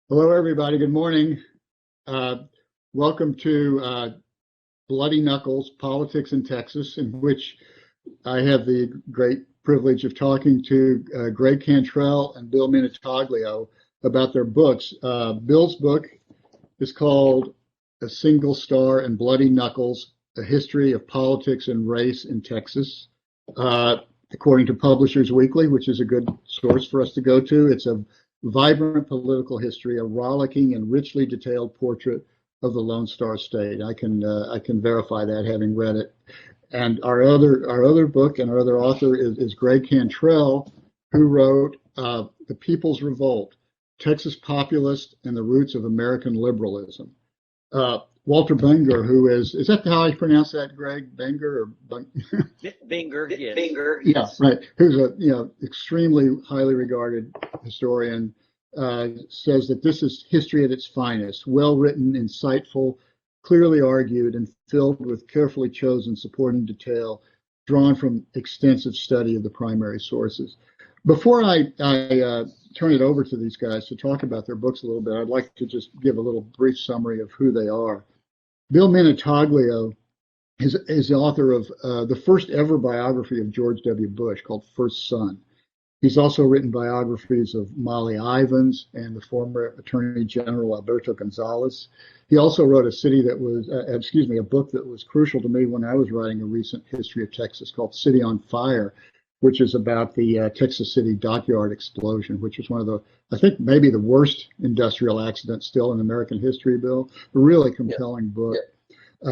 Hello, everybody. Good morning. Welcome to Bloody Knuckles, Politics in Texas, in which I have the great privilege of talking to Gregg Cantrell and Bill Minutaglio about their books. Bill's book is called A Single Star and Bloody Knuckles, A History of Politics and Race in Texas, according to Publishers Weekly, which is a good source for us to go to. It's a vibrant political history, a rollicking and richly detailed portrait of the Lone Star State. I can verify that, having read it. And our other book and our other author is Gregg Cantrell, who wrote The People's Revolt: Texas Populists and the Roots of American Liberalism. Walter Benger, who is that how I pronounce that, Greg? Benger or Benger, yes. Benger, yeah, right. Who's a extremely highly regarded historian, says that this is history at its finest, well written, insightful, clearly argued, and filled with carefully chosen supporting detail, drawn from extensive study of the primary sources. Before I turn it over to these guys to talk about their books a little bit, I'd like to just give a little brief summary of who they are. Bill Minutaglio is the author of the first ever biography of George W. Bush, called First Son. He's also written biographies of Molly Ivins and the former Attorney General Alberto Gonzales. He also wrote a book that was crucial to me when I was writing a recent history of Texas, called City on Fire, which is about the Texas City dockyard explosion, which was one of the, I think, maybe the worst industrial accident still in American history, Bill. A really compelling book.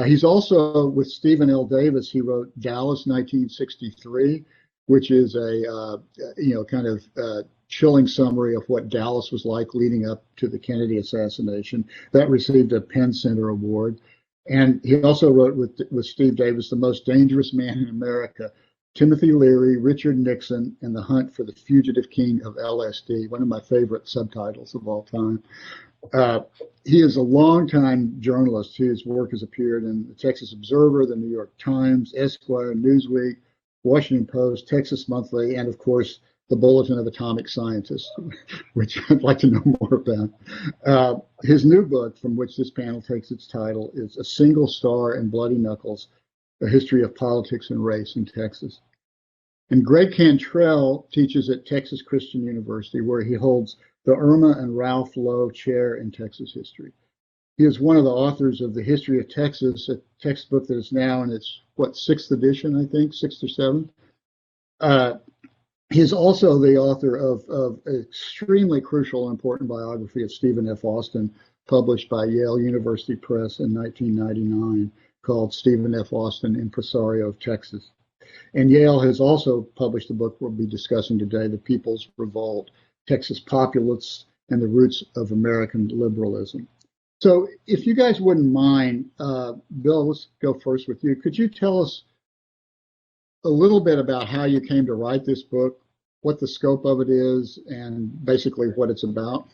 He's also, with Stephen L. Davis, he wrote Dallas 1963, which is a kind of chilling summary of what Dallas was like leading up to the Kennedy assassination. That received a Penn Center Award. And he also wrote with Steve Davis, The Most Dangerous Man in America: Timothy Leary, Richard Nixon, and the Hunt for the Fugitive King of LSD, one of my favorite subtitles of all time. He is a longtime journalist. His work has appeared in the Texas Observer, the New York Times, Esquire, Newsweek, Washington Post, Texas Monthly, and of course, the Bulletin of Atomic Scientists, which I'd like to know more about. His new book, from which this panel takes its title, is A Single Star and Bloody Knuckles: A History of Politics and Race in Texas. And Gregg Cantrell teaches at Texas Christian University, where he holds the Irma and Ralph Lowe Chair in Texas History. He is one of the authors of The History of Texas, a textbook that is now in its, sixth edition, I think, sixth or seventh. He is also the author of an extremely crucial and important biography of Stephen F. Austin, published by Yale University Press in 1999, called Stephen F. Austin, Impresario of Texas. And Yale has also published the book we'll be discussing today, The People's Revolt: Texas Populists and the Roots of American Liberalism. So if you guys wouldn't mind, Bill, let's go first with you. Could you tell us a little bit about how you came to write this book, what the scope of it is, and basically what it's about?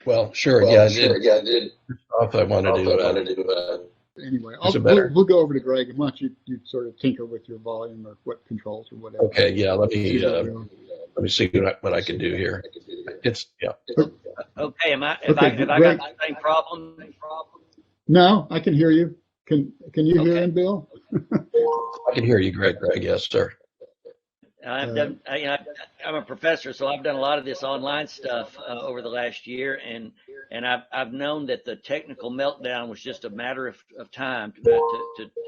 Well, sure. I did. Off, I wanted to. Anyway, we'll go over to Greg, and why don't you sort of tinker with your volume or what controls or whatever. Okay, yeah. Let me see what I can do here. Okay, have I got the same problem? No, I can hear you. Can you hear him, Bill? I can hear you, Greg. Yes, sir. I'm a professor, so I've done a lot of this online stuff over the last year, and I've known that the technical meltdown was just a matter of time to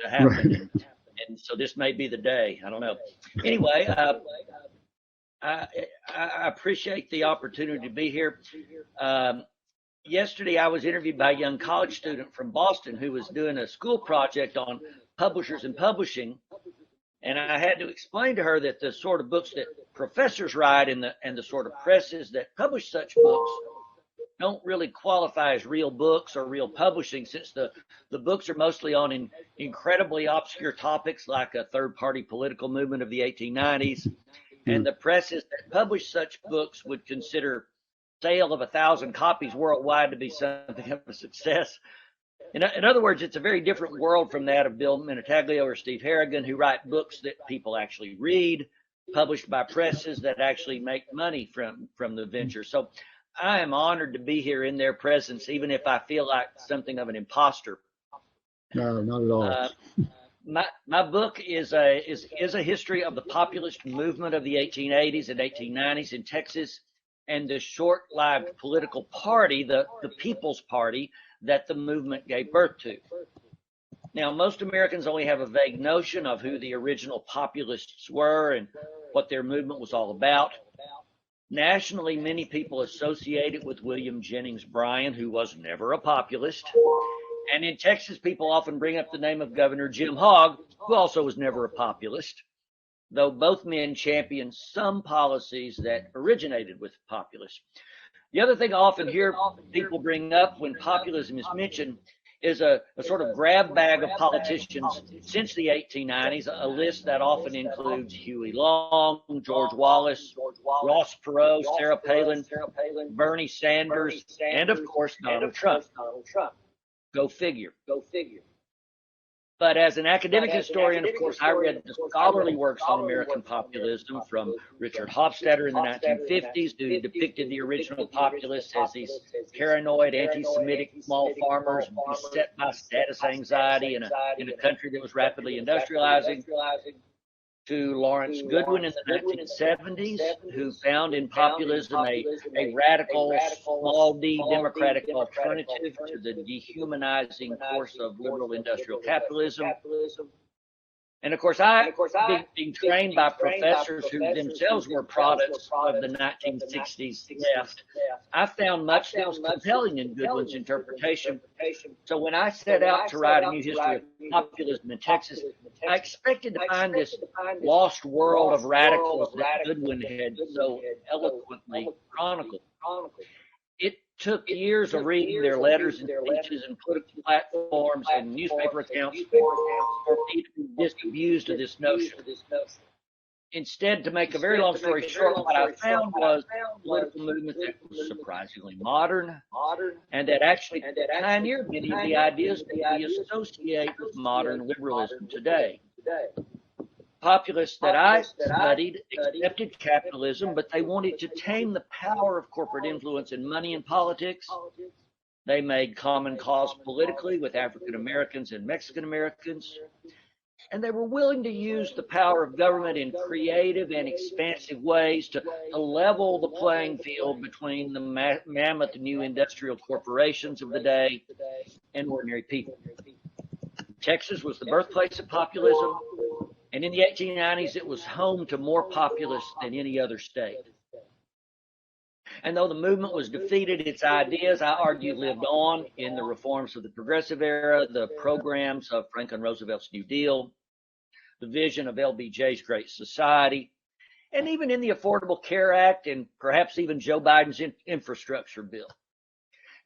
happen, right. and so this may be the day. I don't know. Anyway, I appreciate the opportunity to be here. Yesterday, I was interviewed by a young college student from Boston who was doing a school project on publishers and publishing. And I had to explain to her that the sort of books that professors write and the sort of presses that publish such books don't really qualify as real books or real publishing, since the books are mostly on incredibly obscure topics like a third-party political movement of the 1890s. And the presses that publish such books would consider sale of 1,000 copies worldwide to be something of a success. In other words, it's a very different world from that of Bill Minutaglio or Steve Harrigan, who write books that people actually read, published by presses that actually make money from the venture. So I am honored to be here in their presence, even if I feel like something of an imposter. No, not at all. My book is a history of the populist movement of the 1880s and 1890s in Texas, and the short-lived political party, the People's Party, that the movement gave birth to. Now, most Americans only have a vague notion of who the original populists were and what their movement was all about. Nationally, many people associate it with William Jennings Bryan, who was never a populist. And in Texas, people often bring up the name of Governor Jim Hogg, who also was never a populist, though both men championed some policies that originated with populists. The other thing I often hear people bring up when populism is mentioned is a sort of grab bag of politicians since the 1890s, a list that often includes Huey Long, George Wallace, Ross Perot, Sarah Palin, Bernie Sanders, and of course Donald Trump. Go figure. But as an academic historian, of course, I read the scholarly works on American populism from Richard Hofstadter in the 1950s, who depicted the original populists as these paranoid, anti-Semitic small farmers beset by status anxiety in a country that was rapidly industrializing, to Lawrence Goodwin in the 1970s, who found in populism a radical, small d democratic alternative to the dehumanizing force of liberal industrial capitalism. And of course, being trained by professors who themselves were products of the 1960s left, I found much that was compelling in Goodwin's interpretation. So when I set out to write a new history of populism in Texas, I expected to find this lost world of radicals that Goodwin had so eloquently chronicled. It took years of reading their letters and speeches and political platforms and newspaper accounts for me to be disabused of this notion. Instead, to make a very long story short, what I found was a political movement that was surprisingly modern and that actually pioneered many of the ideas that we associate with modern liberalism today. Populists that I studied accepted capitalism, but they wanted to tame the power of corporate influence and money in politics. They made common cause politically with African Americans and Mexican Americans. And they were willing to use the power of government in creative and expansive ways to level the playing field between the mammoth new industrial corporations of the day and ordinary people. Texas was the birthplace of populism, and in the 1890s, it was home to more populists than any other state. And though the movement was defeated, its ideas, I argue, lived on in the reforms of the Progressive Era, the programs of Franklin Roosevelt's New Deal, the vision of LBJ's Great Society, and even in the Affordable Care Act and perhaps even Joe Biden's infrastructure bill.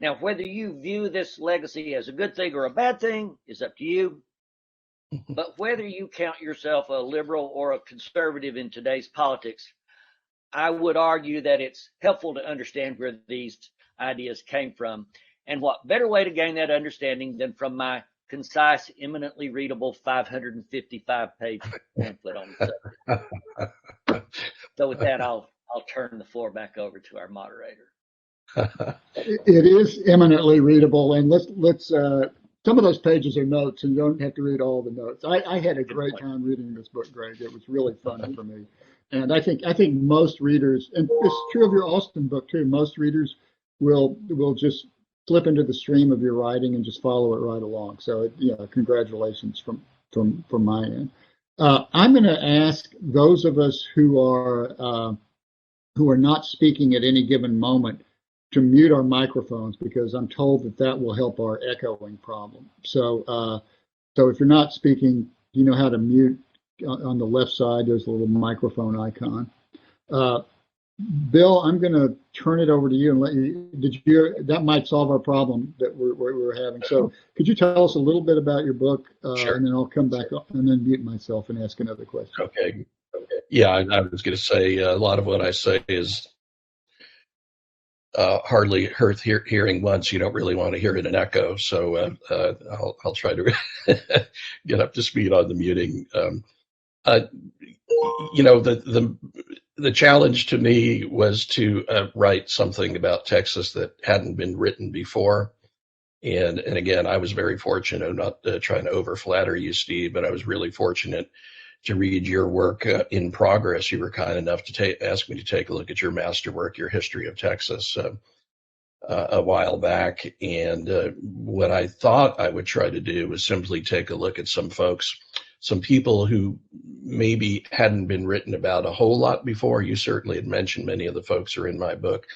Now, whether you view this legacy as a good thing or a bad thing is up to you. But whether you count yourself a liberal or a conservative in today's politics, I would argue that it's helpful to understand where these ideas came from. And what better way to gain that understanding than from my concise, eminently readable 555-page pamphlet on the subject. So with that, I'll turn the floor back over to our moderator. It is eminently readable, and let's some of those pages are notes, and you don't have to read all the notes. I had a great time reading this book, Greg. It was really fun for me. And I think most readers, and it's true of your Austin book too, most readers will just slip into the stream of your writing and just follow it right along. So congratulations from my end. I'm going to ask those of us who are not speaking at any given moment to mute our microphones, because I'm told that will help our echoing problem. So if you're not speaking, you know how to mute. On the left side, there's a little microphone icon. Bill, I'm going to turn it over to you and let you. That might solve our problem that we're having. So could you tell us a little bit about your book, Sure. And then I'll come back up and then mute myself and ask another question. Okay. Yeah, I was going to say a lot of what I say is hardly hearing once. You don't really want to hear it in echo. So I'll try to get up to speed on the muting. the challenge to me was to write something about Texas that hadn't been written before. And again, I was very fortunate. I'm not trying to overflatter you, Steve, but I was really fortunate to read your work in progress. You were kind enough to ask me to take a look at your masterwork, your History of Texas, a while back. And what I thought I would try to do was simply take a look at some folks, some people who maybe hadn't been written about a whole lot before. You certainly had mentioned many of the folks who are in my book,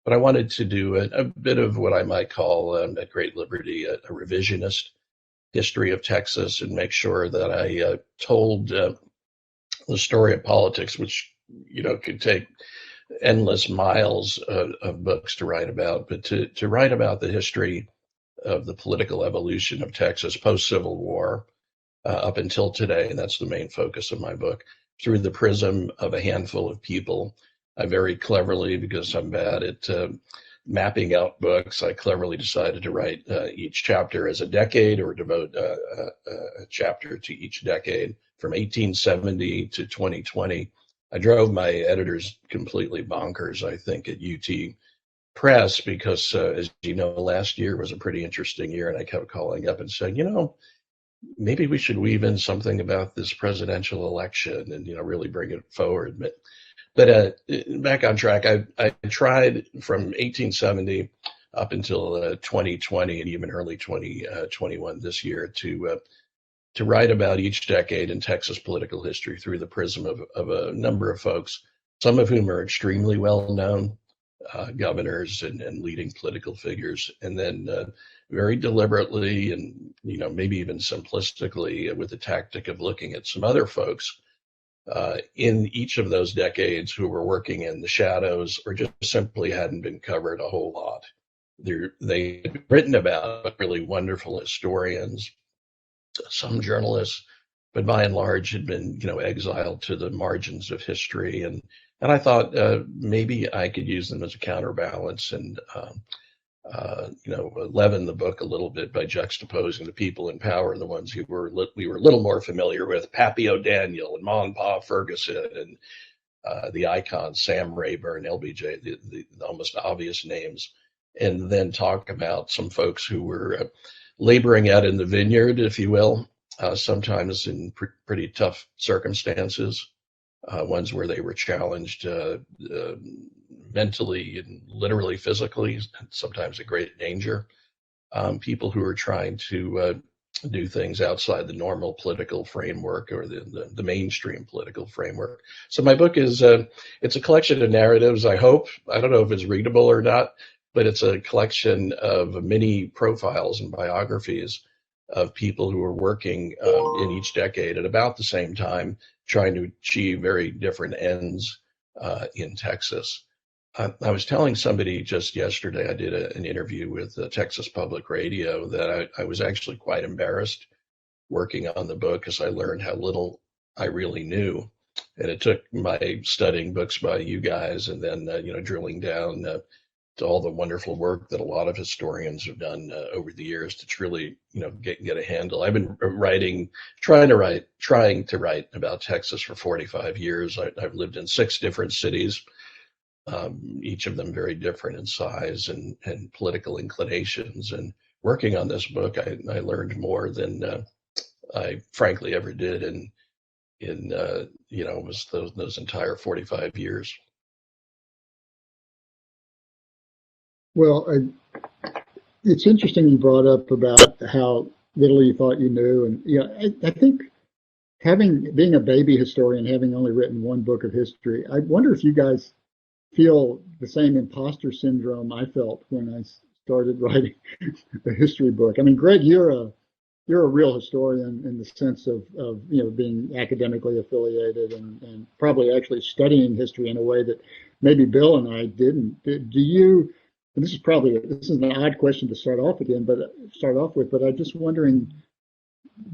but I wanted to do a bit of what I might call, at great liberty, a revisionist history of Texas, and make sure that I told the story of politics, which, could take endless miles of books to write about, but to write about the history of the political evolution of Texas post-Civil War up until today, and that's the main focus of my book, through the prism of a handful of people. I very cleverly, because I'm bad at mapping out books, I cleverly decided to write each chapter as a decade, or devote a chapter to each decade from 1870 to 2020. I drove my editors completely bonkers, I think, at UT Press, because as you know, last year was a pretty interesting year, and I kept calling up and saying, maybe we should weave in something about this presidential election and, really bring it forward. But back on track, I tried from 1870 up until 2020 and even early 2021 this year to write about each decade in Texas political history through the prism of a number of folks, some of whom are extremely well known, governors and leading political figures, and then very deliberately and maybe even simplistically, with the tactic of looking at some other folks in each of those decades who were working in the shadows or just simply hadn't been covered a whole lot. They had written about, really wonderful historians, some journalists, but by and large had been, exiled to the margins of history. And I thought maybe I could use them as a counterbalance and, leaven the book a little bit by juxtaposing the people in power, the ones who we were a little more familiar with, Pappy O'Daniel and Ma and Pa Ferguson, and the icons Sam Rayburn, LBJ, the almost obvious names, and then talk about some folks who were laboring out in the vineyard, if you will, sometimes in pretty tough circumstances, ones where they were challenged mentally and literally, physically, sometimes at great danger. People who are trying to do things outside the normal political framework or the mainstream political framework. So my book is it's a collection of narratives, I hope. I don't know if it's readable or not, but it's a collection of mini profiles and biographies of people who are working in each decade at about the same time, trying to achieve very different ends in Texas. I was telling somebody just yesterday, I did an interview with Texas Public Radio, that I was actually quite embarrassed working on the book, because I learned how little I really knew. And it took my studying books by you guys and then, drilling down to all the wonderful work that a lot of historians have done over the years to truly, get a handle. I've been trying to write about Texas for 45 years. I've lived in 6 different cities, each of them very different in size and political inclinations. And working on this book, I learned more than I frankly ever did in was those entire 45 years. Well, it's interesting you brought up about how little you thought you knew, and I think being a baby historian, having only written one book of history, I wonder if you guys feel the same imposter syndrome I felt when I started writing a history book. I mean, Gregg, you're a real historian in the sense of being academically affiliated and probably actually studying history in a way that maybe Bill and I didn't. Do you? And this is an odd question to start off with, but I'm just wondering,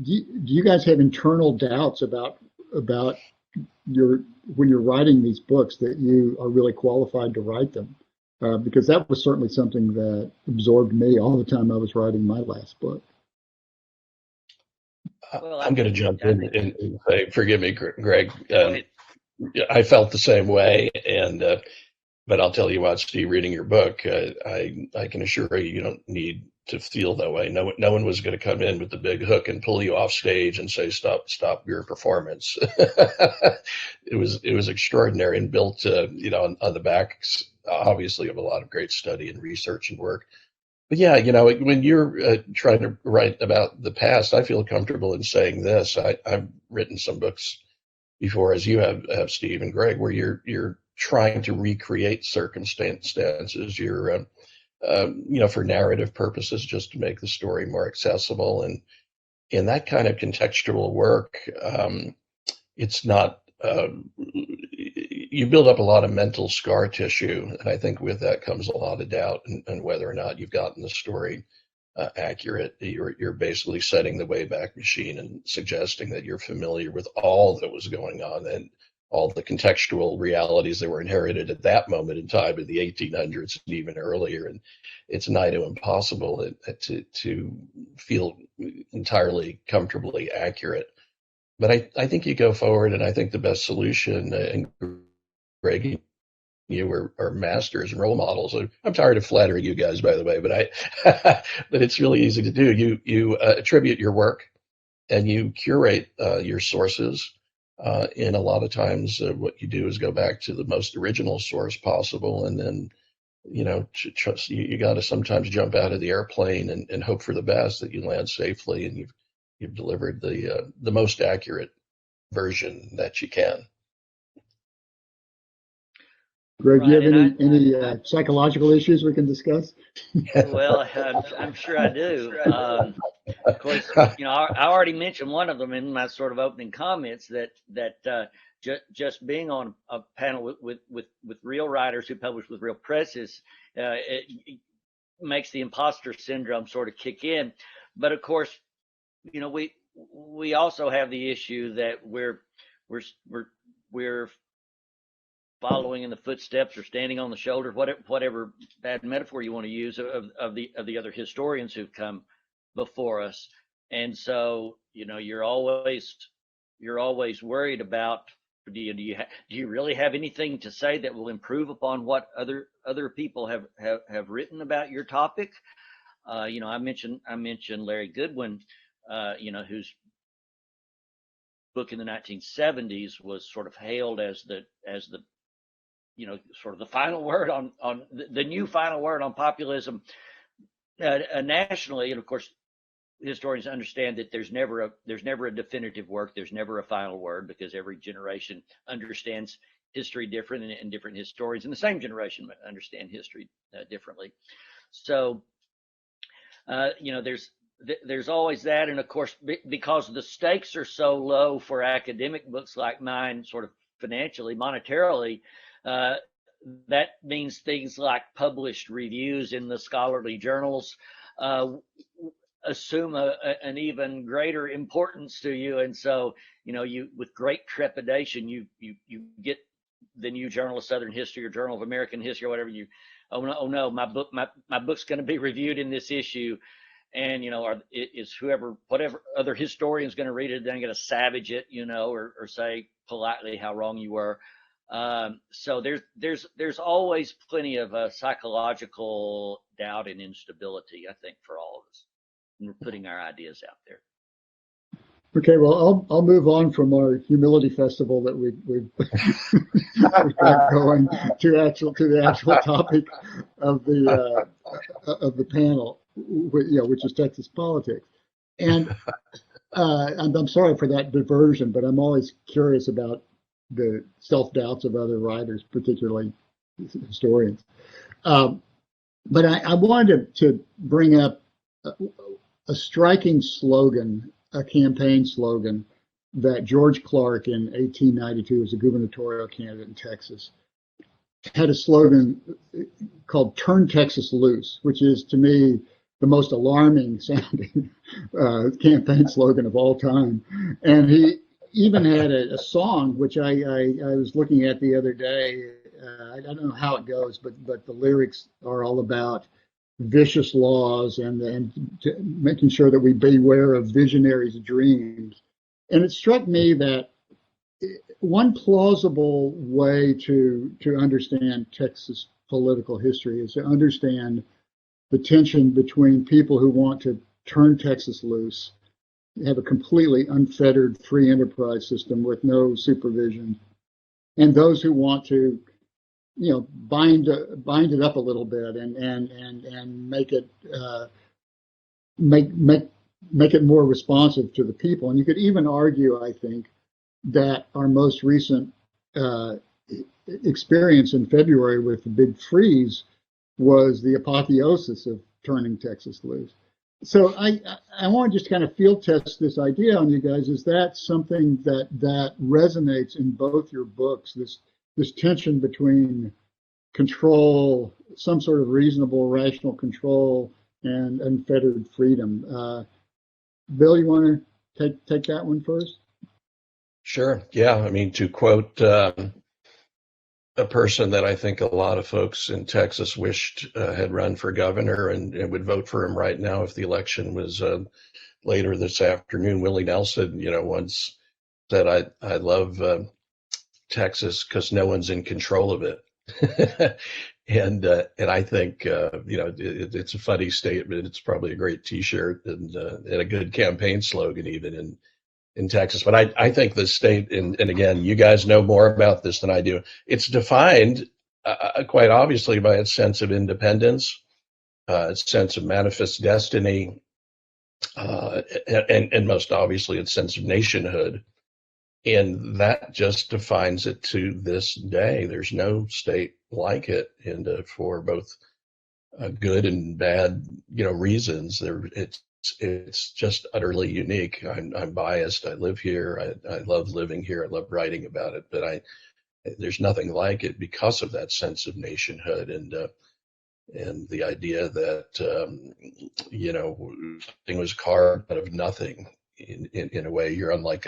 do you guys have internal doubts about when you're writing these books that you are really qualified to write them? Because that was certainly something that absorbed me all the time I was writing my last book. I'm going to jump in and say, forgive me, Greg. I felt the same way, and but I'll tell you what, Steve, reading your book, I can assure you, you don't need to feel that way. No one was going to come in with the big hook and pull you off stage and say, stop your performance. It was extraordinary and built, on the backs, obviously, of a lot of great study and research and work. But yeah, when you're trying to write about the past, I feel comfortable in saying this. I've written some books before, as you have Steve and Gregg, where you're trying to recreate circumstances. You're for narrative purposes, just to make the story more accessible. And in that kind of contextual work, it's not, you build up a lot of mental scar tissue. And I think with that comes a lot of doubt and whether or not you've gotten the story accurate. You're basically setting the Wayback Machine and suggesting that you're familiar with all that was going on and all the contextual realities that were inherited at that moment in time in the 1800s and even earlier. And it's nigh to impossible to feel entirely comfortably accurate. But I think you go forward, and I think the best solution, and Gregg, you are masters and role models. I'm tired of flattering you guys, by the way, but but it's really easy to do. You attribute your work, and you curate your sources. And a lot of times what you do is go back to the most original source possible. And then, you got to sometimes jump out of the airplane and hope for the best, that you land safely and you've delivered the most accurate version that you can. Greg, do you have any psychological issues we can discuss? Well, I'm sure I do. Of course, I already mentioned one of them in my sort of opening comments, that just being on a panel with real writers who publish with real presses, it makes the imposter syndrome sort of kick in. But of course, we also have the issue that we're following in the footsteps or standing on the shoulders, whatever bad metaphor you want to use, of the other historians who've come before us. And so, you're always worried about, do you really have anything to say that will improve upon what other people have written about your topic? I mentioned Larry Goodwin, whose book in the 1970s was sort of hailed as the sort of the final word on the new final word on populism nationally. And of course, historians understand that there's never a definitive work. There's never a final word, because every generation understands history different, and different historians in the same generation understand history differently. So, there's always that. And of course, because the stakes are so low for academic books like mine, sort of financially, monetarily, that means things like published reviews in the scholarly journals assume an even greater importance to you. And so, you with great trepidation, you get the New Journal of Southern History or Journal of American History or whatever. Oh no, my book's going to be reviewed in this issue. And, is whatever other historian's going to read it, then going to savage it, or say politely how wrong you were. So there's always plenty of psychological doubt and instability, I think, for all of us, and we're putting our ideas out there. Okay, well, I'll move on from our humility festival that we've got going to the actual topic of the panel, which is Texas politics. And I'm sorry for that diversion, but I'm always curious about the self-doubts of other writers, particularly historians. But I wanted to bring up a striking slogan, a campaign slogan that George Clark in 1892, as a gubernatorial candidate in Texas, had a slogan called "Turn Texas Loose," which is, to me, the most alarming sounding campaign slogan of all time. And he even had a song, which I was looking at the other day. I don't know how it goes, but the lyrics are all about vicious laws and making sure that we beware of visionaries' dreams. And it struck me that one plausible way to understand Texas political history is to understand the tension between people who want to turn Texas loose, have a completely unfettered free enterprise system with no supervision, and those who want to, bind it up a little bit and make it make it more responsive to the people. And you could even argue, I think, that our most recent experience in February with the big freeze was the apotheosis of turning Texas loose. So I want to just kind of field test this idea on you guys. Is that something that resonates in both your books? This tension between control, some sort of reasonable, rational control, and unfettered freedom. Bill, you want to take that one first? Sure. Yeah. I mean, to quote a person that I think a lot of folks in Texas wished had run for governor and would vote for him right now if the election was later this afternoon, Willie Nelson, once said, I love Texas because no one's in control of it. And I think, it's a funny statement. It's probably a great T-shirt and a good campaign slogan even in Texas. But I think the state, and again, you guys know more about this than I do. It's defined quite obviously by its sense of independence, its sense of manifest destiny, and most obviously its sense of nationhood. And that just defines it to this day. There's no state like it, and for both good and bad, reasons. It's just utterly unique. I'm biased. I live here. I love living here. I love writing about it. But there's nothing like it because of that sense of nationhood and the idea that something was carved out of nothing. In a way, you're unlike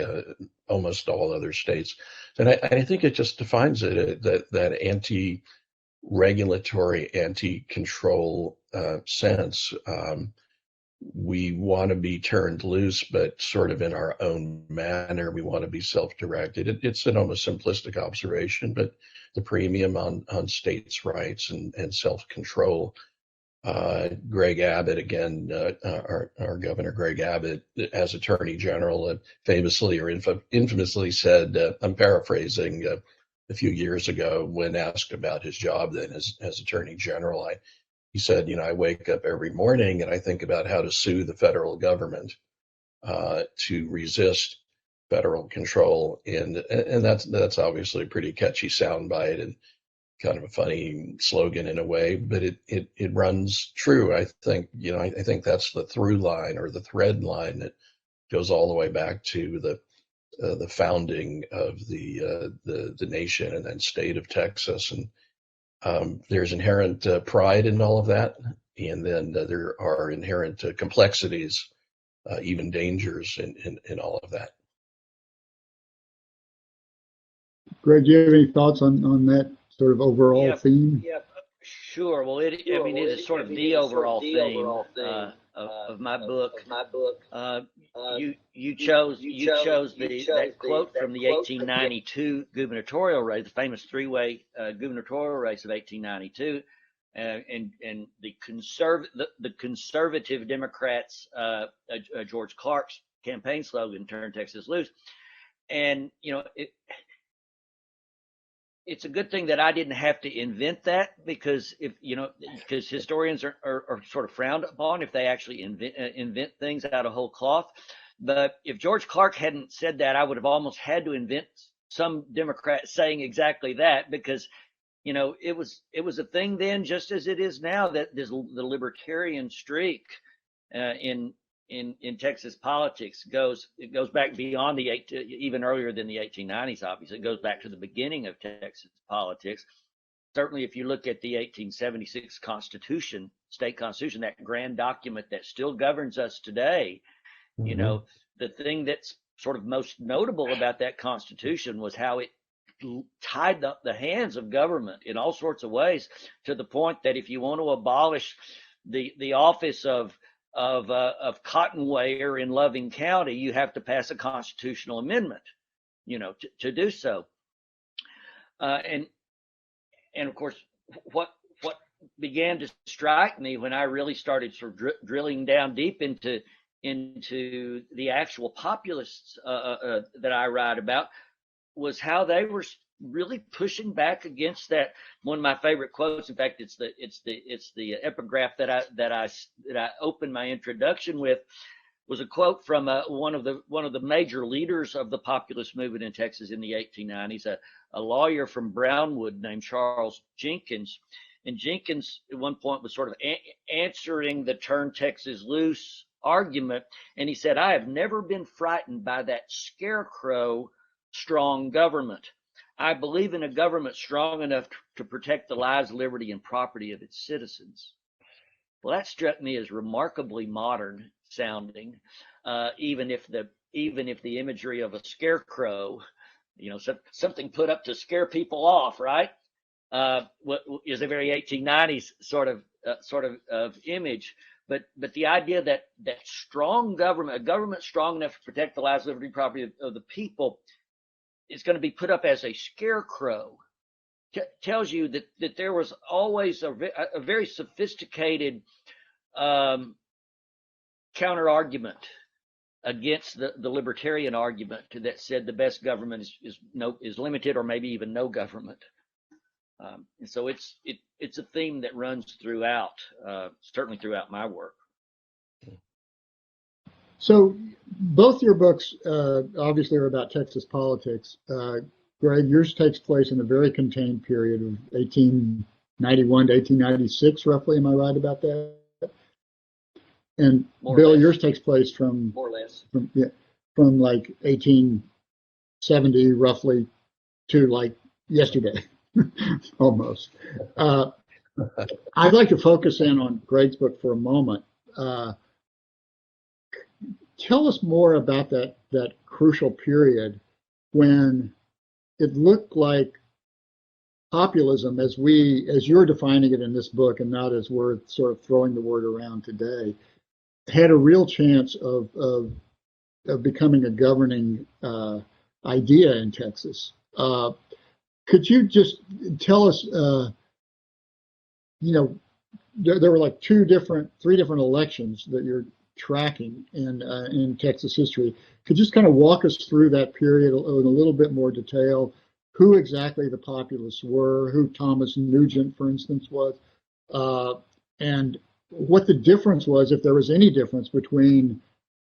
almost all other states, and I think it just defines it, that anti-regulatory, anti-control sense. We want to be turned loose, but sort of in our own manner. We want to be self-directed. It's an almost simplistic observation, but the premium on states' rights and self-control. Greg Abbott, again, our Governor Greg Abbott, as Attorney General, famously or infamously said, I'm paraphrasing, a few years ago when asked about his job then as Attorney General, he said, I wake up every morning and I think about how to sue the federal government to resist federal control, and that's obviously a pretty catchy soundbite and kind of a funny slogan in a way, but it runs true. I think I think that's the through line or the thread line that goes all the way back to the founding of the nation and then state of Texas, and there's inherent pride in all of that, and then there are inherent complexities, even dangers in all of that. Greg, do you have any thoughts on that sort of overall theme? Yeah, sure. Well, it is sort of the overall theme of my book. You chose that quote from the 1892 gubernatorial race, the famous three-way gubernatorial race of 1892, and the conservative Democrats, George Clark's campaign slogan, "Turn Texas Loose," and it's a good thing that I didn't have to invent that, because because historians are sort of frowned upon if they actually invent things out of whole cloth. But if George Clark hadn't said that, I would have almost had to invent some Democrat saying exactly that, because it was a thing then, just as it is now, that there's the libertarian streak in Texas politics goes back beyond even earlier than the 1890s. Obviously, it goes back to the beginning of Texas politics. Certainly, if you look at the 1876 Constitution, state constitution, that grand document that still governs us today, the thing that's sort of most notable about that Constitution was how it tied up the hands of government in all sorts of ways, to the point that if you want to abolish the office of cotton weigher in Loving County, you have to pass a constitutional amendment. to do so. And of course, what began to strike me when I really started sort of drilling down deep into the actual populists that I write about was how they were really pushing back against that. One of my favorite quotes, in fact, it's the epigraph that I opened my introduction with, was a quote from one of the major leaders of the populist movement in Texas in the 1890s, a lawyer from Brownwood named Charles Jenkins. And Jenkins at one point was sort of answering the turn Texas loose argument, and he said, "I have never been frightened by that scarecrow strong government. I believe in a government strong enough to protect the lives, liberty, and property of its citizens." Well, that struck me as remarkably modern sounding, even if the imagery of a scarecrow, something put up to scare people off, right? What is a very 1890s sort of image, but the idea that strong government, a government strong enough to protect the lives, liberty, property of the people, is going to be put up as a scarecrow, tells you that there was always a very sophisticated counter argument against the libertarian argument that said the best government is limited or maybe even no government. And so it's a theme that runs throughout, certainly throughout my work. So both your books obviously are about Texas politics. Gregg, yours takes place in a very contained period of 1891 to 1896, roughly. Am I right about that? And Bill, yours takes place from more or less from like 1870 roughly to like yesterday, almost. I'd like to focus in on Gregg's book for a moment. Tell us more about that crucial period when it looked like populism, as you're defining it in this book, and not as we're sort of throwing the word around today, had a real chance of becoming a governing idea in Texas. Could you just tell us, there were like three different elections that you're tracking in Texas history. Could you just kind of walk us through that period in a little bit more detail? Who exactly the populists were, who Thomas Nugent, for instance, was, and what the difference was, if there was any difference, between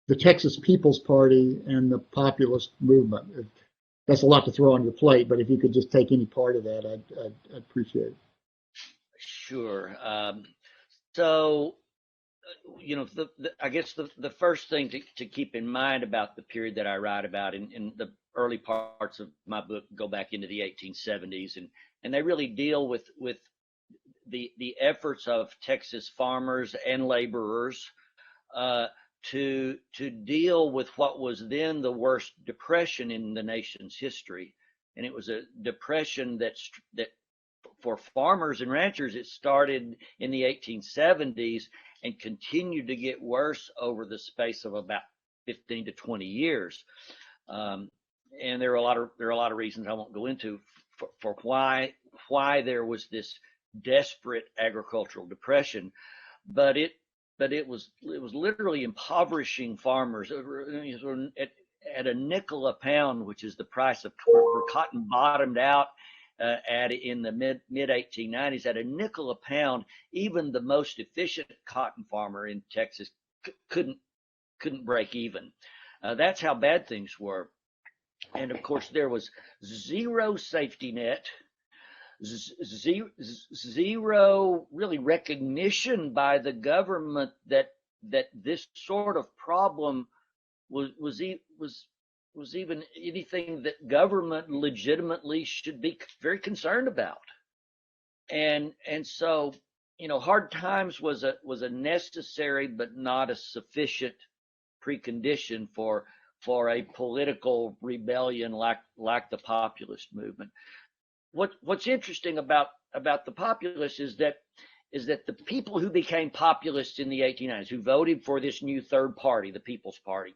the Texas People's Party and the populist movement. That's a lot to throw on your plate, but if you could just take any part of that, I'd appreciate it. Sure. So, I guess the first thing to keep in mind about the period that I write about in the early parts of my book go back into the 1870s, and they really deal with the efforts of Texas farmers and laborers to deal with what was then the worst depression in the nation's history. And it was a depression that for farmers and ranchers, it started in the 1870s and continued to get worse over the space of about 15 to 20 years. And there are a lot of reasons I won't go into for why there was this desperate agricultural depression, but it was literally impoverishing farmers at a nickel a pound, which is the price of where cotton bottomed out in the mid 1890s at a nickel a pound. Even the most efficient cotton farmer in Texas couldn't break even. That's how bad things were. And of course, there was zero safety net, zero really recognition by the government that this sort of problem was even anything that government legitimately should be very concerned about. And so, hard times was a necessary but not a sufficient precondition for a political rebellion like the populist movement. What's interesting about the populists is that the people who became populists in the 1890s, who voted for this new third party, the People's Party,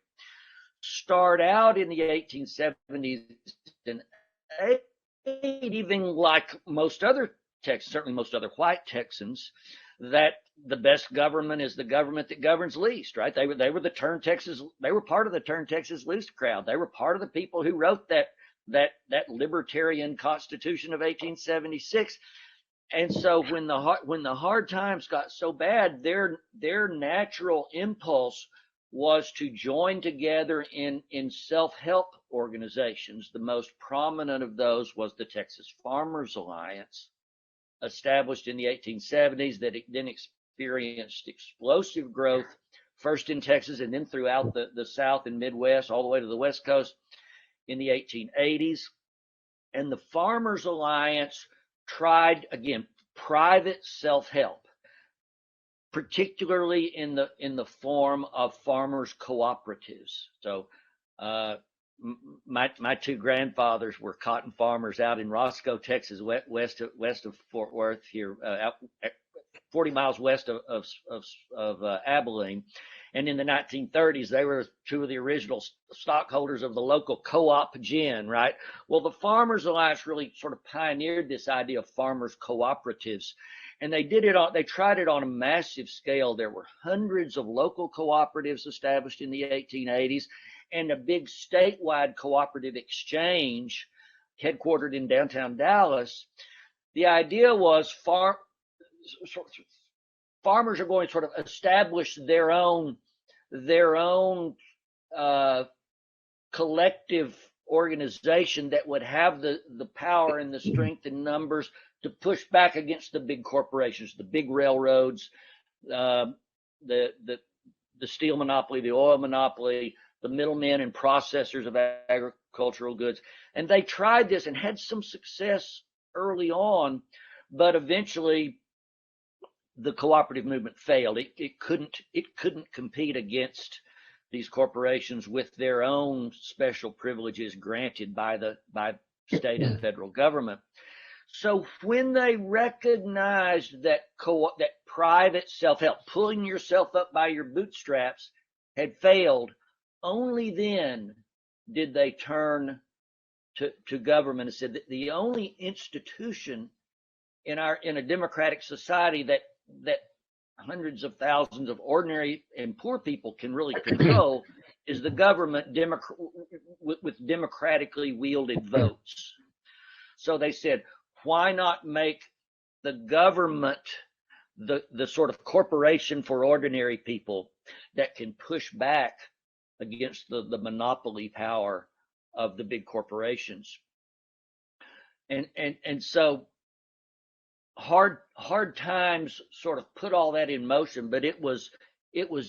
start out in the 1870s and 80s, even like most other Texans, certainly most other white Texans, that the best government is the government that governs least, right? They were the Turn Texas, they were part of the Turn Texas Loose crowd. They were part of the people who wrote that libertarian Constitution of 1876. And so when the hard times got so bad, their natural impulse was to join together in self-help organizations. The most prominent of those was the Texas Farmers Alliance, established in the 1870s, that it then experienced explosive growth, first in Texas and then throughout the South and Midwest, all the way to the West Coast in the 1880s. And the Farmers Alliance tried, again, private self-help, particularly in the form of farmers cooperatives. So my two grandfathers were cotton farmers out in Roscoe, Texas, west of Fort Worth here, 40 miles west of Abilene. And in the 1930s, they were two of the original stockholders of the local co-op gin, right? Well, the Farmers Alliance really sort of pioneered this idea of farmers cooperatives. And they tried it on a massive scale. There were hundreds of local cooperatives established in the 1880s, and a big statewide cooperative exchange headquartered in downtown Dallas. The idea was farmers are going to sort of establish their own collective organization that would have the power and the strength and numbers to push back against the big corporations, the big railroads, the steel monopoly, the oil monopoly, the middlemen and processors of agricultural goods. And they tried this and had some success early on, but eventually the cooperative movement failed. It couldn't compete against these corporations with their own special privileges granted by state and federal government. So when they recognized that private self-help, pulling yourself up by your bootstraps, had failed, only then did they turn to government and said that the only institution in a democratic society that hundreds of thousands of ordinary and poor people can really control is the government with democratically wielded votes. So they said, why not make the government the sort of corporation for ordinary people that can push back against the monopoly power of the big corporations? And so hard times sort of put all that in motion, but it was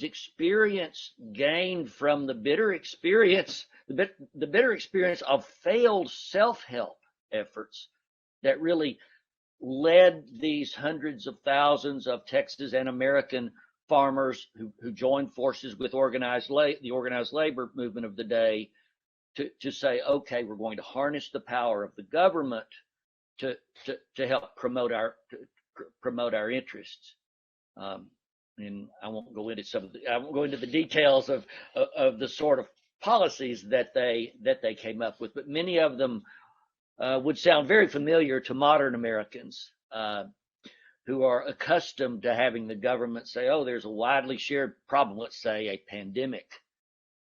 experience gained from the bitter experience of failed self-help efforts that really led these hundreds of thousands of Texas and American farmers who joined forces with the organized labor movement of the day to say, okay, we're going to harness the power of the government to help promote our interests. And I won't go into the details of the sort of policies that they came up with, but many of them would sound very familiar to modern Americans who are accustomed to having the government say, oh, there's a widely shared problem, let's say a pandemic,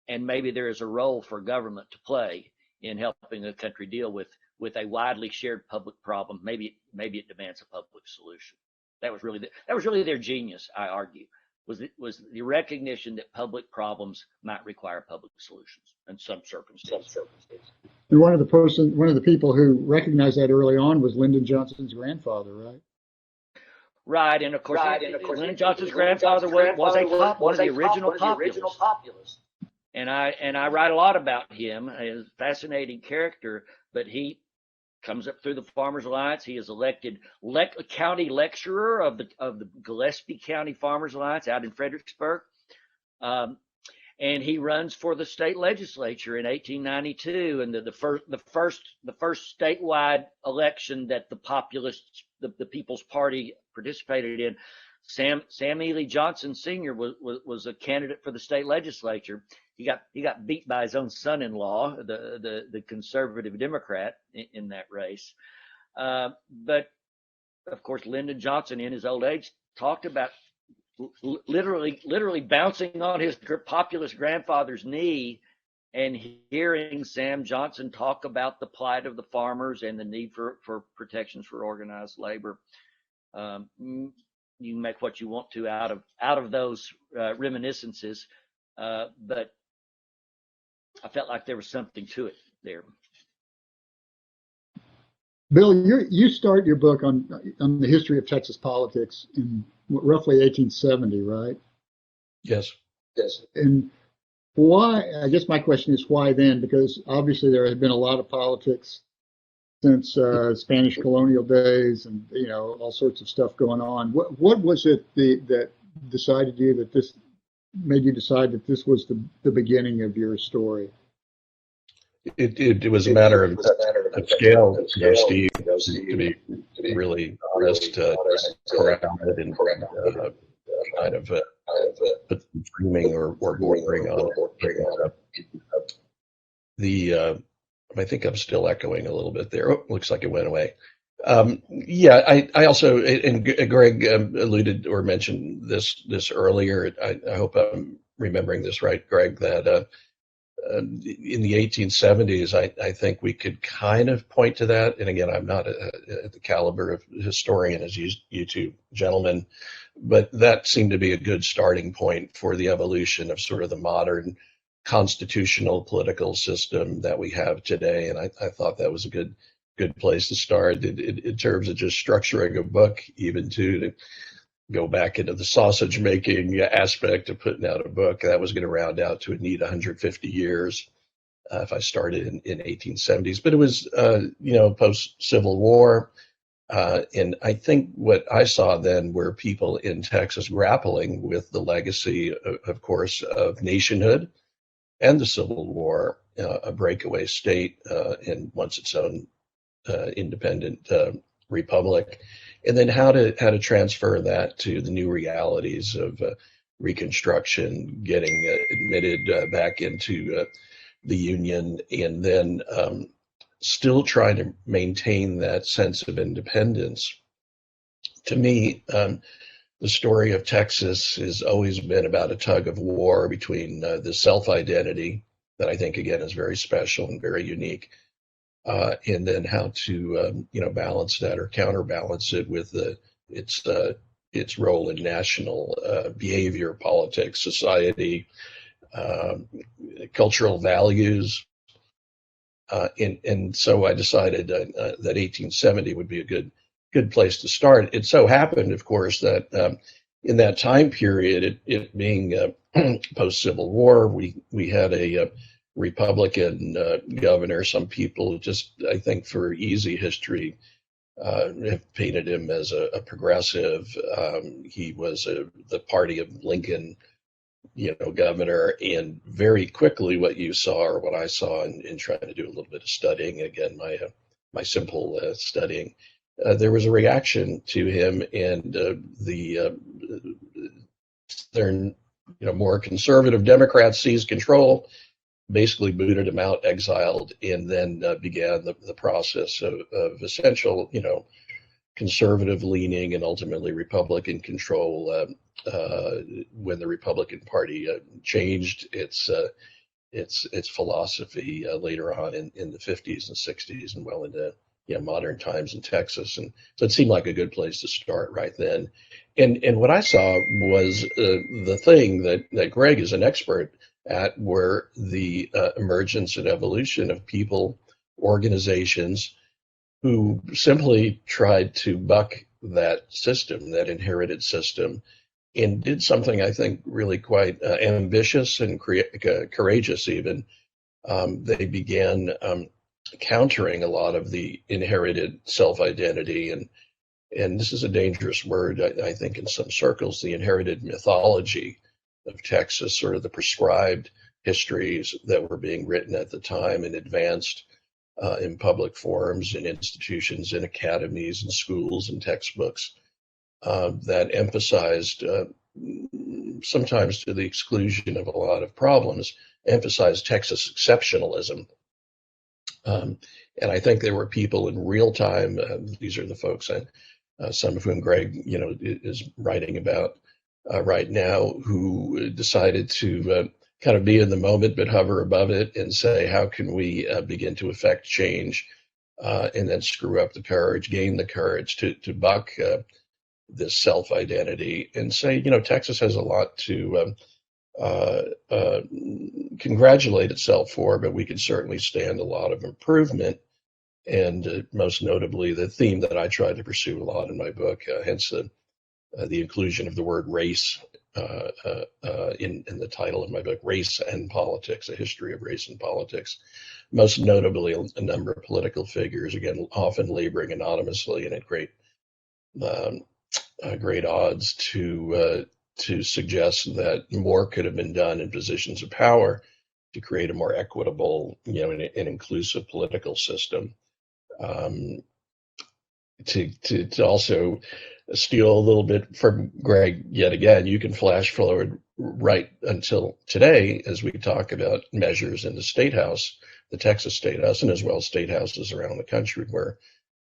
and maybe there is a role for government to play in helping a country deal with a widely shared public problem. Maybe it demands a public solution. That was really their genius, I argue, was the recognition that public problems might require public solutions in some circumstances. And one of the people who recognized that early on was Lyndon Johnson's grandfather, right? Right, and of course, Lyndon Johnson's grandfather was one of the original populists. And I write a lot about him. He's a fascinating character, but he comes up through the Farmers Alliance. He is elected county lecturer of the Gillespie County Farmers Alliance out in Fredericksburg. And he runs for the state legislature in 1892, and the first statewide election that the populists, the People's Party, participated in. Sam Ely Johnson Sr. was a candidate for the state legislature. he got beat by his own son-in-law, the conservative Democrat in that race. But of course, Lyndon Johnson, in his old age, talked about literally bouncing on his populist grandfather's knee and hearing Sam Johnson talk about the plight of the farmers and the need for protections for organized labor. You can make what you want to out of those reminiscences, but I felt like there was something to it there. Bill, you start your book on the history of Texas politics in roughly 1870, right? Yes. And why? I guess my question is why then? Because obviously there had been a lot of politics since Spanish colonial days, and all sorts of stuff going on. What was it that decided you that this made you decide that this was the beginning of your story? It was a matter of scale, Steve, to be really honest, crowded and kind of put some framing or bordering on it. I think I'm still echoing a little bit there. Oh, looks like it went away. I also, and Gregg alluded or mentioned this earlier. I hope I'm remembering this right, Gregg, that in the 1870s, I think we could kind of point to that. And again, I'm not at the caliber of historian as you two gentlemen, but that seemed to be a good starting point for the evolution of sort of the modern constitutional political system that we have today. And I thought that was a good place to start in terms of just structuring a book, even to go back into the sausage making aspect of putting out a book. That was going to round out to a neat 150 years if I started in 1870s. But it was, post-Civil War. And I think what I saw then were people in Texas grappling with the legacy, of course, of nationhood and the Civil War, a breakaway state and once its own independent republic, and then how to transfer that to the new realities of Reconstruction, getting admitted back into the Union, and then still trying to maintain that sense of independence. To me, the story of Texas has always been about a tug of war between the self-identity that I think, again, is very special and very unique, and then how to balance that or counterbalance it with its role in national behavior, politics, society, cultural values. And so I decided that 1870 would be a good place to start. It so happened, of course, that in that time period, it being post-Civil War, we had a Republican governor. Some people just, I think, for easy history, have painted him as a progressive. He was the party of Lincoln, governor. And very quickly, what you saw, or what I saw in trying to do a little bit of studying, again, my simple studying, there was a reaction to him, and the more conservative Democrats seized control, basically booted him out, exiled, and then began the process of essential, conservative leaning and ultimately Republican control when the Republican Party changed its philosophy later on in the 50s and 60s and well into modern times in Texas. And so it seemed like a good place to start right then. And what I saw was the thing that Gregg is an expert at were the emergence and evolution of people, organizations who simply tried to buck that system, that inherited system, and did something I think really quite ambitious and courageous even. They began countering a lot of the inherited self-identity, and this is a dangerous word, I think, in some circles, the inherited mythology of Texas, sort of the prescribed histories that were being written at the time and advanced in public forums and institutions and academies and schools and textbooks that emphasized, sometimes to the exclusion of a lot of problems, emphasized Texas exceptionalism. And I think there were people in real time, these are the folks, some of whom Gregg, is writing about right now, who decided to kind of be in the moment but hover above it and say, how can we begin to affect change, and then screw up the courage, gain the courage to buck this self-identity and say, Texas has a lot to congratulate itself for, but we can certainly stand a lot of improvement. And most notably, the theme that I tried to pursue a lot in my book, hence the inclusion of the word race in the title of my book, Race and Politics, A History of Race and Politics. Most notably, a number of political figures, again, often laboring anonymously and at great odds to suggest that more could have been done in positions of power to create a more equitable, and inclusive political system. To also steal a little bit from Gregg yet again, you can flash forward right until today as we talk about measures in the State House, the Texas State House, and as well as state houses around the country where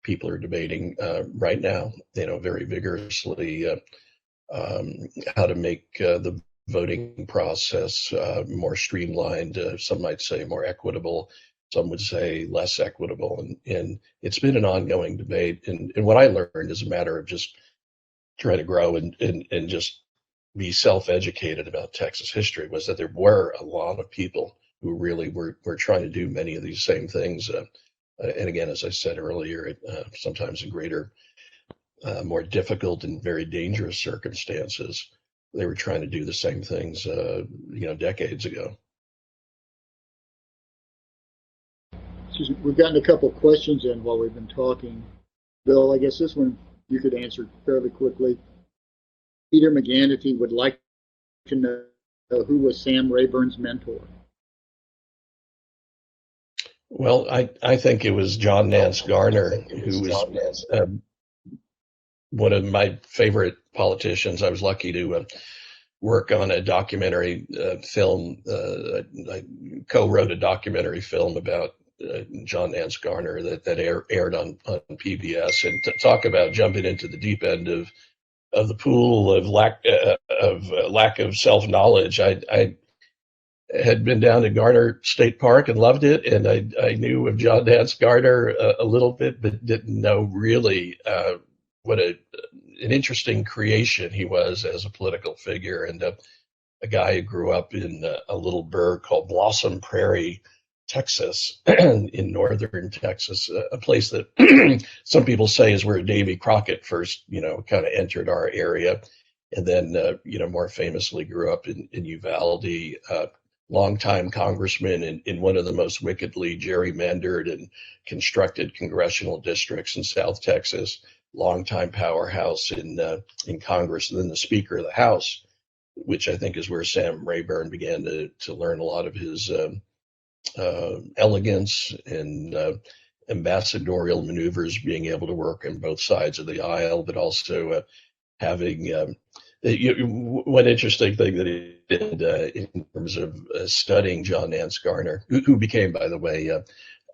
people are debating right now, very vigorously how to make the voting process more streamlined. Some might say more equitable. Some would say less equitable. And it's been an ongoing debate. And what I learned as a matter of just trying to grow and just be self-educated about Texas history was that there were a lot of people who really were trying to do many of these same things. And again, as I said earlier, sometimes in greater, more difficult and very dangerous circumstances, they were trying to do the same things, decades ago. We've gotten a couple of questions in while we've been talking. Bill, I guess this one you could answer fairly quickly. Peter McGanity would like to know who was Sam Rayburn's mentor. Well, I think it was John Nance Garner, who was one of my favorite politicians. I was lucky to work on a documentary film. I co-wrote a documentary film about John Nance Garner that aired on PBS, and to talk about jumping into the deep end of the pool of lack of self-knowledge. I had been down to Garner State Park and loved it, and I knew of John Nance Garner a little bit, but didn't know really what an interesting creation he was as a political figure, and a guy who grew up in a little burg called Blossom Prairie, Texas, in northern Texas, a place that some people say is where Davy Crockett first, kind of entered our area, and then, more famously grew up in Uvalde. Longtime congressman in one of the most wickedly gerrymandered and constructed congressional districts in South Texas. Longtime powerhouse in Congress, and then the Speaker of the House, which I think is where Sam Rayburn began to learn a lot of his elegance and ambassadorial maneuvers, being able to work on both sides of the aisle, but also having one interesting thing that he did in terms of studying John Nance Garner, who became, by the way,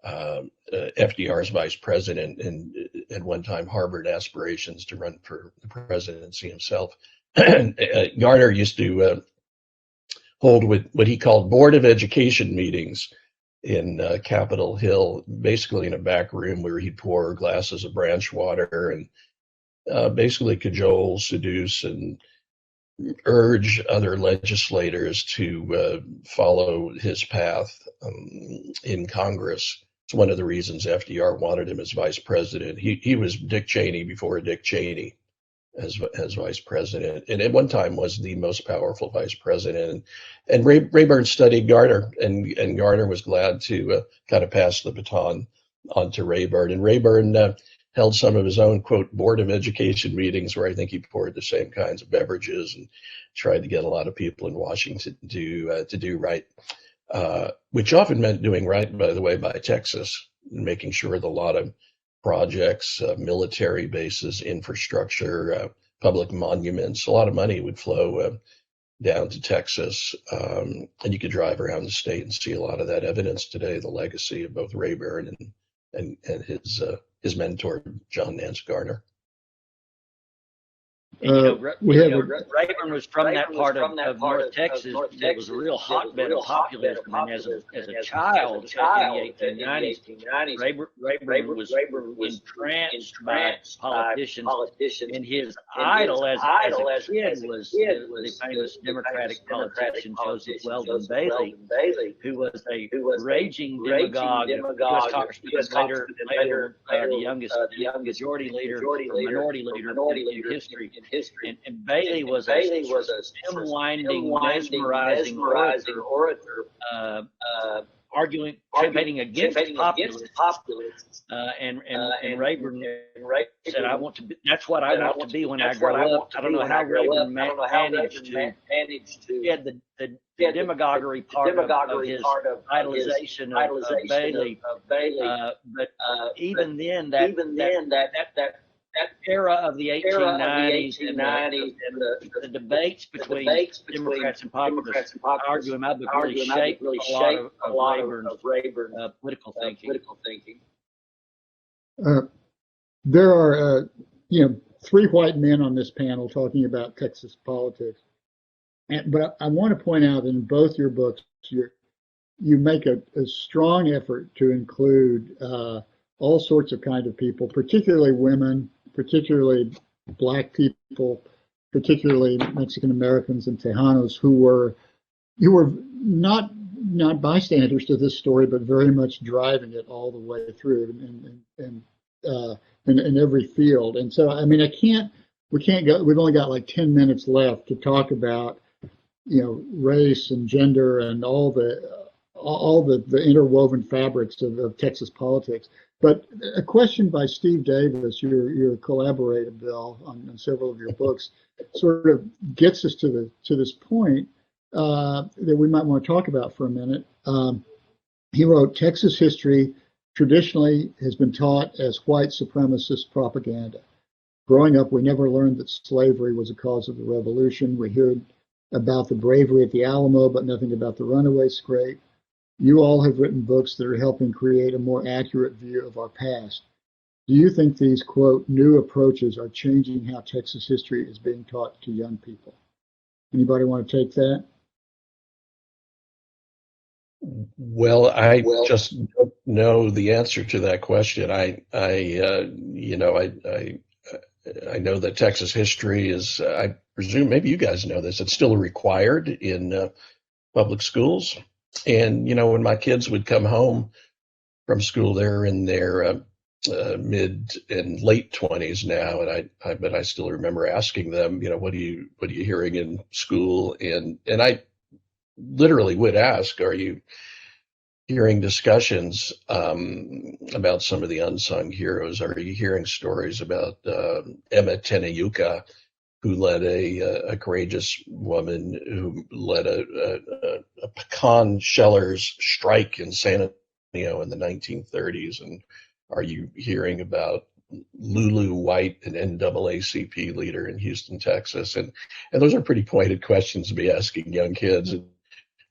FDR's vice president, and at one time harbored aspirations to run for the presidency himself. Garner used to hold what he called Board of Education meetings in Capitol Hill, basically in a back room where he'd pour glasses of branch water and basically cajole, seduce, and urge other legislators to follow his path in Congress. It's one of the reasons FDR wanted him as vice president. He was Dick Cheney before Dick Cheney as vice president, and at one time was the most powerful vice president. And Rayburn studied Garner, and Garner was glad to kind of pass the baton on to Rayburn. And Rayburn held some of his own, quote, Board of Education meetings where I think he poured the same kinds of beverages and tried to get a lot of people in Washington to do right, which often meant doing right, by the way, by Texas, and making sure that a lot of projects, military bases, infrastructure, public monuments, a lot of money would flow down to Texas, and you could drive around the state and see a lot of that evidence today. The legacy of both Rayburn and his mentor John Nance Garner. And, Rayburn was from that part of North Texas that was a real hotbed of populism. And as a child in the 1890s, Rayburn was entranced by politicians. And his idol as a kid was the famous Democratic politician Joseph Weldon Bailey, who was a raging demagogue, U.S. Congress later the youngest majority leader, minority leader in history. And Bailey was a stem-winding, mesmerizing orator, campaigning against populists. And Rayburn said, "I want to be. That's what I want to be when I grow up." I don't know how Rayburn managed to. He had the demagoguery part of his idolization of Bailey, but even then, that era of the 1890s and the debates between Democrats and populists, arguing about really shaped a lot of Rayburn's political thinking. There are, three white men on this panel talking about Texas politics, but I want to point out in both your books, you make a strong effort to include all sorts of kind of people, particularly women, particularly Black people, particularly Mexican Americans and Tejanos, who were not bystanders to this story, but very much driving it all the way through in every field. And so, I mean, we can't go. We've only got like 10 minutes left to talk about, race and gender and all the interwoven fabrics of Texas politics. But a question by Steve Davis, your collaborator, Bill, on several of your books, sort of gets us to this point that we might want to talk about for a minute. He wrote, "Texas history traditionally has been taught as white supremacist propaganda. Growing up, we never learned that slavery was a cause of the revolution. We heard about the bravery at the Alamo, but nothing about the runaway scrape. You all have written books that are helping create a more accurate view of our past. Do you think these, quote, new approaches are changing how Texas history is being taught to young people?" Anybody want to take that? Well, I just don't know the answer to that question. I know that Texas history is, I presume maybe you guys know this, it's still required in public schools. And, when my kids would come home from school, they're in their mid and late 20s now. And but I still remember asking them, what are you hearing in school? And I literally would ask, are you hearing discussions about some of the unsung heroes? Are you hearing stories about Emma Tenayuka, who led a courageous woman who led a pecan shellers strike in San Antonio in the 1930s? And are you hearing about Lulu White, an NAACP leader in Houston, Texas? And those are pretty pointed questions to be asking young kids. And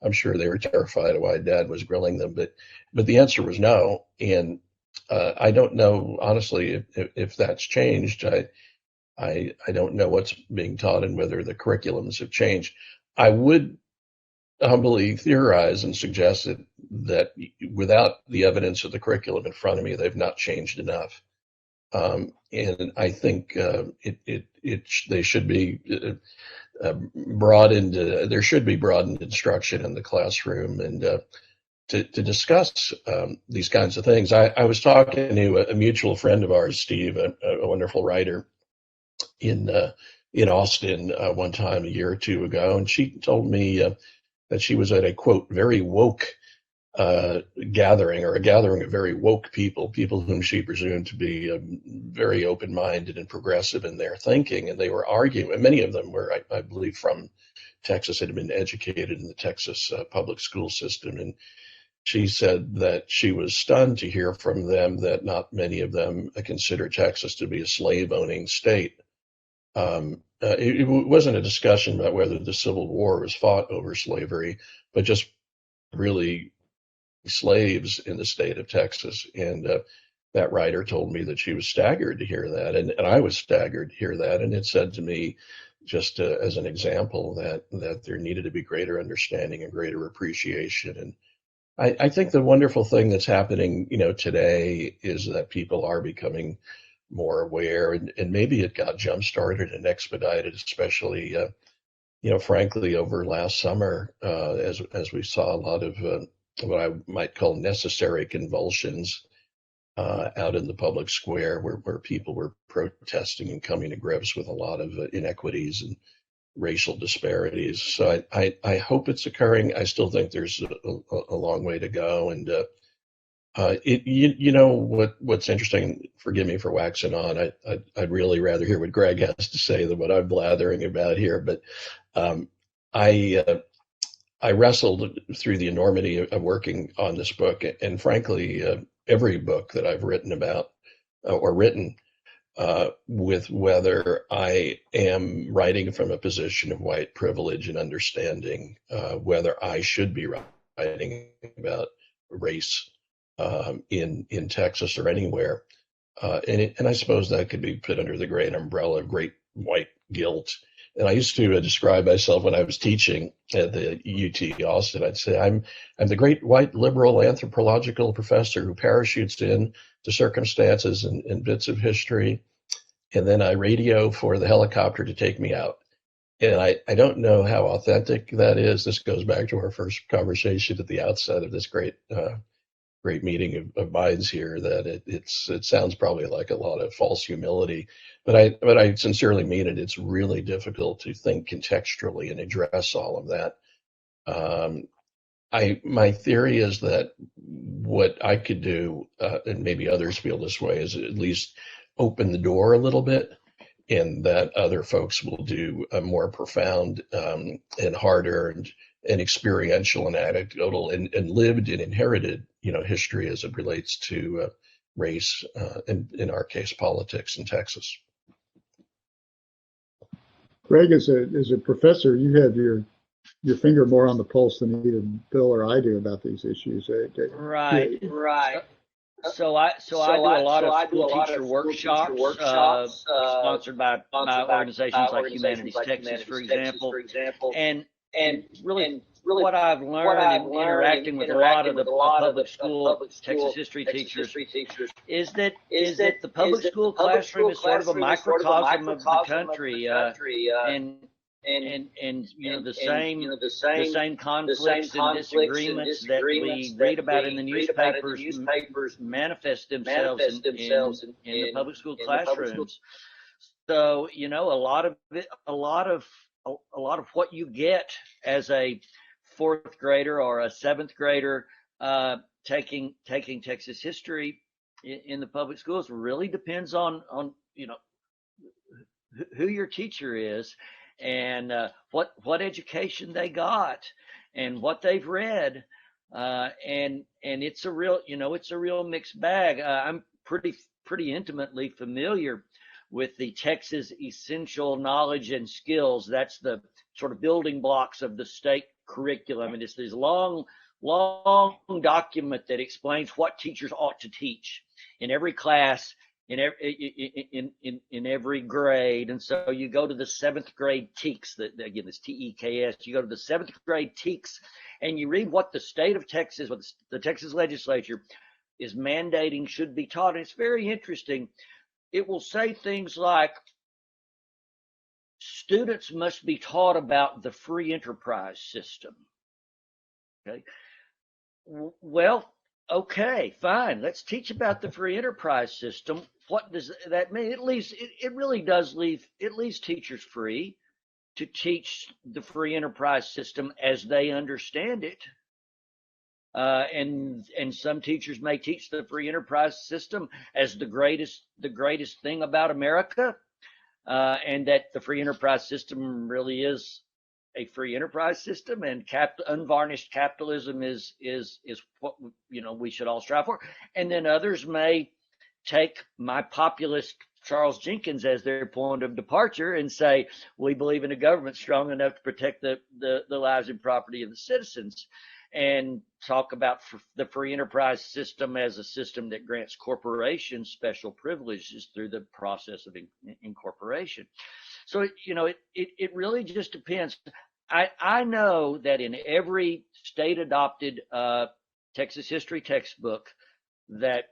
I'm sure they were terrified of why Dad was grilling them, but the answer was no. And I don't know, honestly, if that's changed. I don't know what's being taught and whether the curriculums have changed. I would humbly theorize and suggest that without the evidence of the curriculum in front of me, they've not changed enough. And I think they should be there should be broadened instruction in the classroom and to discuss these kinds of things. I was talking to a mutual friend of ours, Steve, a wonderful writer in Austin one time a year or two ago, and she told me that she was at a, quote, very woke gathering, or a gathering of very woke people whom she presumed to be very open-minded and progressive in their thinking, and they were arguing, and many of them were, I believe, from Texas, had been educated in the Texas public school system, and she said that she was stunned to hear from them that not many of them consider Texas to be a slave-owning state. it wasn't a discussion about whether the Civil War was fought over slavery, but just really slaves in the state of Texas. And that writer told me that she was staggered to hear that, and I was staggered to hear that. And it said to me, just as an example, that there needed to be greater understanding and greater appreciation. And I think the wonderful thing that's happening, today is that people are becoming more aware, and maybe it got jump started and expedited, especially, frankly, over last summer, as we saw a lot of what I might call necessary convulsions out in the public square, where people were protesting and coming to grips with a lot of inequities and racial disparities. So I hope it's occurring. I still think there's a long way to go. And what's interesting, forgive me for waxing on, I'd really rather hear what Gregg has to say than what I'm blathering about here. But I wrestled through the enormity of working on this book, and frankly, every book that I've written about or written, with whether I am writing from a position of white privilege and understanding, whether I should be writing about race in Texas or anywhere. And I suppose that could be put under the great umbrella of great white guilt. And I used to describe myself when I was teaching at the UT Austin. I'd say I'm the great white liberal anthropological professor who parachutes in to circumstances and bits of history, and then I radio for the helicopter to take me out. And I don't know how authentic that is. This goes back to our first conversation at the outset of this great meeting of minds here, that it sounds probably like a lot of false humility, but I sincerely mean it. It's really difficult to think contextually and address all of that. My theory is that what I could do, and maybe others feel this way, is at least open the door a little bit, and that other folks will do a more profound and harder and experiential and anecdotal and lived and inherited, history as it relates to race, and in our case, politics in Texas. Gregg, as a professor, you have your finger more on the pulse than either Bill or I do about these issues. Right. So I do a lot of school teacher workshops, sponsored by organizations like Humanities Texas, for example. And really what I've learned in interacting with a lot of the public school Texas history teachers is that the public school classroom is sort of a microcosm of the country, and the same conflicts and disagreements that we read about in the newspapers manifest themselves in the public school classrooms. So a lot of what you get as a fourth grader or a seventh grader taking Texas history in the public schools really depends on who your teacher is, and what education they got and what they've read, and it's a real mixed bag. I'm pretty intimately familiar with the Texas Essential Knowledge and Skills. That's the sort of building blocks of the state curriculum, and it's this long document that explains what teachers ought to teach in every class, in every grade. And so you go to the seventh grade TEKS, that again is TEKS. You go to the seventh grade TEKS, and you read what the state of Texas, what the Texas legislature is mandating should be taught. And it's very interesting. It will say things like, students must be taught about the free enterprise system. Okay. Well, okay, fine. Let's teach about the free enterprise system. What does that mean? It really does leave teachers free to teach the free enterprise system as they understand it. And some teachers may teach the free enterprise system as the greatest thing about America, and that the free enterprise system really is a free enterprise system, and unvarnished capitalism is what we should all strive for. And then others may take my populist Charles Jenkins as their point of departure and say, we believe in a government strong enough to protect the lives and property of the citizens, and talk about the free enterprise system as a system that grants corporations special privileges through the process of incorporation. So, it really just depends. I know that in every state adopted Texas history textbook that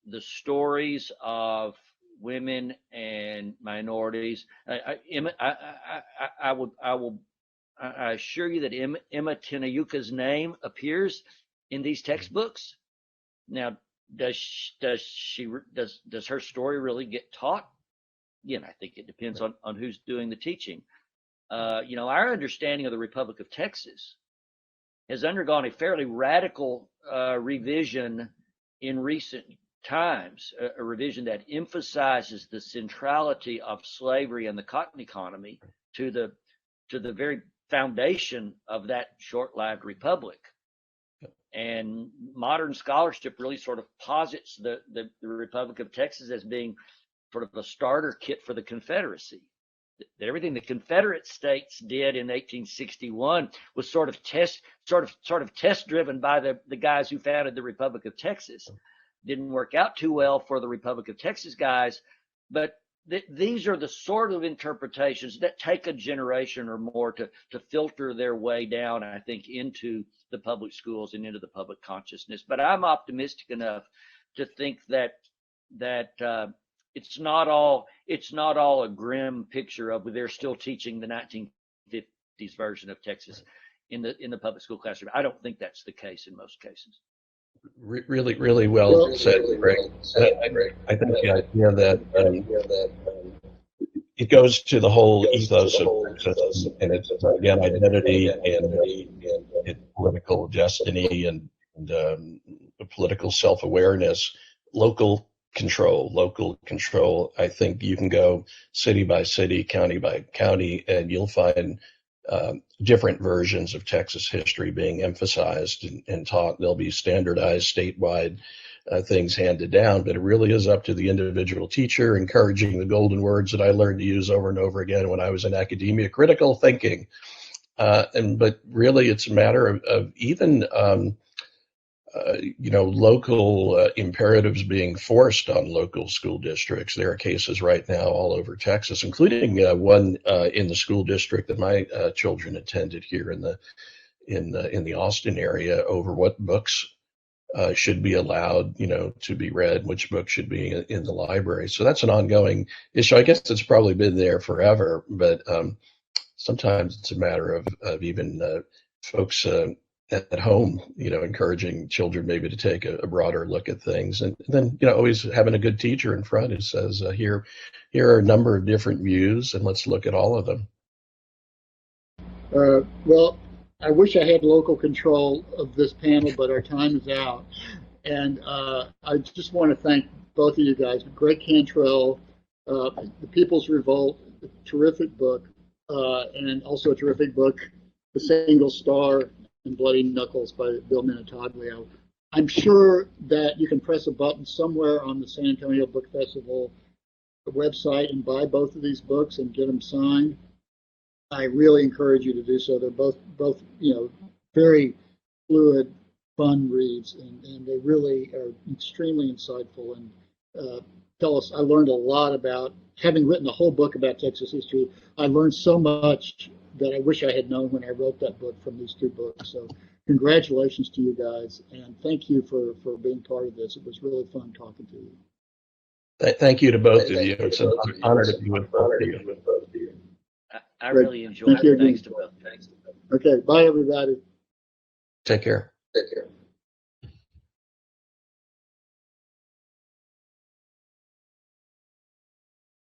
the stories of women and minorities, I assure you that Emma Tenayuka's name appears in these textbooks. Now, does her story really get taught? Again, I think it depends on who's doing the teaching. Our understanding of the Republic of Texas has undergone a fairly radical revision in recent times, a revision that emphasizes the centrality of slavery and the cotton economy to the very foundation of that short-lived republic. And modern scholarship really sort of posits the Republic of Texas as being sort of a starter kit for the Confederacy. That everything the Confederate states did in 1861 was sort of test driven by the guys who founded the Republic of Texas. Didn't work out too well for the Republic of Texas guys, but these are the sort of interpretations that take a generation or more to filter their way down, I think, into the public schools and into the public consciousness. But I'm optimistic enough to think that it's not all a grim picture of they're still teaching the 1950s version of Texas in the public school classroom. I don't think that's the case in most cases. Really, really well said, Greg. I think the idea that it goes to the whole ethos of Texas, and it's again identity and political destiny and political self-awareness, local control. I think you can go city by city, county by county, and you'll find different versions of Texas history being emphasized and taught. There'll be standardized statewide things handed down, but it really is up to the individual teacher, encouraging the golden words that I learned to use over and over again when I was in academia, critical thinking. But really it's a matter of even local imperatives being forced on local school districts. There are cases right now all over Texas, including one in the school district that my children attended here in the Austin area, over what books should be allowed, to be read, which books should be in the library. So that's an ongoing issue. I guess it's probably been there forever, but sometimes it's a matter of even folks at home, encouraging children maybe to take a broader look at things, and then always having a good teacher in front who says, here are a number of different views, and let's look at all of them. Well, I wish I had local control of this panel, but our time is out, and I just want to thank both of you guys. Gregg Cantrell, The People's Revolt, a terrific book, and also a terrific book, The Single Star and Bloody Knuckles by Bill Minutaglio. I'm sure that you can press a button somewhere on the San Antonio Book Festival website and buy both of these books and get them signed. I really encourage you to do so. They're both very fluid, fun reads, and they really are extremely insightful and tell us. I learned a lot about, having written a whole book about Texas history, I learned so much that I wish I had known when I wrote that book from these two books. So congratulations to you guys, and thank you for being part of this. It was really fun talking to you. Thank you to both of you. It's an honor to be with both of you. I really enjoyed it. Thanks to both. Okay, bye everybody. Take care.